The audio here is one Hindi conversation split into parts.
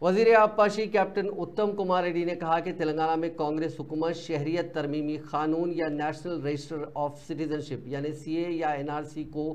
वजीर आबपाशी कैप्टन उत्तम कुमार रेड्डी ने कहा कि तेलंगाना में कांग्रेस हुकूमत शहरियत तरमीमी कानून या नेशनल रजिस्टर ऑफ सिटीजनशिप यानी सीए या एनआरसी को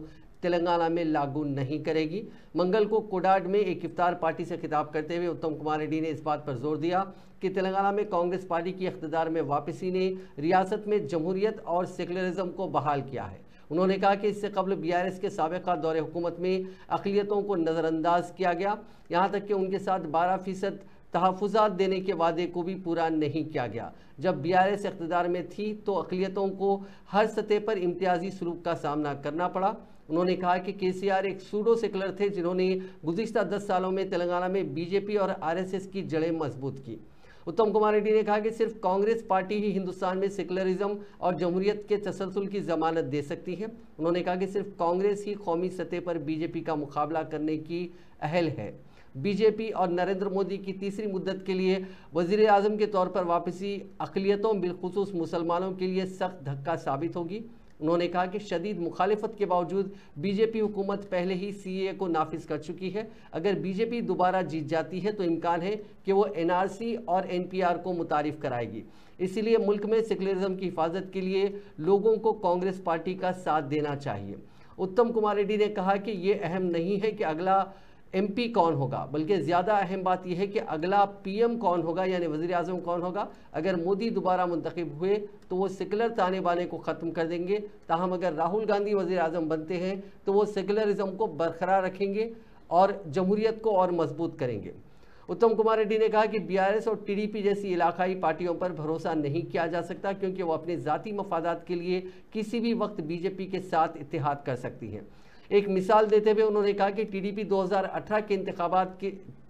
तेलंगाना में लागू नहीं करेगी। मंगल को कोडाड में एक इफ्तार पार्टी से खिताब करते हुए उत्तम कुमार रेड्डी ने इस बात पर जोर दिया कि तेलंगाना में कांग्रेस पार्टी की इख्तिदार में वापसी ने रियासत में जमहूरियत और सेकुलरिज्म को बहाल किया है। उन्होंने कहा कि इससे कबल बीआरएस के साबिक़ा दौरे हुकूमत में अक़लियतों को नज़रअंदाज किया गया, यहाँ तक कि उनके साथ 12% तहफ़्फ़ुज़ात देने के वादे को भी पूरा नहीं किया गया। जब बीआरएस इक़्तिदार में थी तो अक़लियतों को हर सतह पर इम्तियाज़ी सलूक का सामना करना पड़ा। उन्होंने कहा कि केसीआर एक सूडो सेकुलर थे जिन्होंने गुज़िश्ता 10 सालों में तेलंगाना में बीजेपी और आरएसएस की जड़ें मजबूत की। उत्तम कुमार रेड्डी ने कहा कि सिर्फ कांग्रेस पार्टी ही हिंदुस्तान में सेकुलरिज्म और जमहूरियत के तसलसल की जमानत दे सकती है। उन्होंने कहा कि सिर्फ कांग्रेस ही कौमी सतह पर बीजेपी का मुकाबला करने की अहल है। बीजेपी और नरेंद्र मोदी की तीसरी मुद्दत के लिए वज़ीर आज़म के तौर पर वापसी अक़लियतों बिलखुसूस मुसलमानों के लिए सख्त धक्का साबित होगी। उन्होंने कहा कि शदीद मुखालिफत के बावजूद बीजेपी हुकूमत पहले ही सीए को नाफिज कर चुकी है। अगर बीजेपी दोबारा जीत जाती है तो इम्कान है कि वो एनआरसी और एनपीआर को मुतारिफ कराएगी। इसीलिए मुल्क में सेकुलरिज्म की हिफाजत के लिए लोगों को कांग्रेस पार्टी का साथ देना चाहिए। उत्तम कुमार रेड्डी ने कहा कि ये अहम नहीं है कि अगला एमपी कौन होगा, बल्कि ज़्यादा अहम बात यह है कि अगला पीएम कौन होगा यानी वज़ीर आज़म कौन होगा। अगर मोदी दोबारा मुंतखब हुए तो वो सेकुलर ताने बाने को ख़त्म कर देंगे, ताहम अगर राहुल गांधी वज़ीर आज़म बनते हैं तो वो सेकुलरिज्म को बरकरार रखेंगे और जमहूरियत को और मजबूत करेंगे। उत्तम कुमार रेड्डी ने कहा कि बीआरएस और टीडीपी जैसी इलाकाई पार्टियों पर भरोसा नहीं किया जा सकता क्योंकि वो अपने ज़ाती मफादात के लिए किसी भी वक्त बीजेपी के साथ इत्तेहाद कर सकती हैं। एक मिसाल देते हुए उन्होंने कहा कि टीडीपी 2018 के इंतखाबात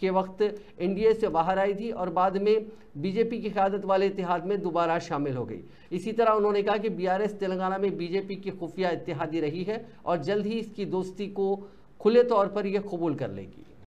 के वक्त एनडीए से बाहर आई थी और बाद में बीजेपी की क़यादत वाले इत्तेहाद में दोबारा शामिल हो गई। इसी तरह उन्होंने कहा कि बीआरएस तेलंगाना में बीजेपी की खुफिया इत्तेहादी रही है और जल्द ही इसकी दोस्ती को खुले तौर पर यह कबूल कर लेगी।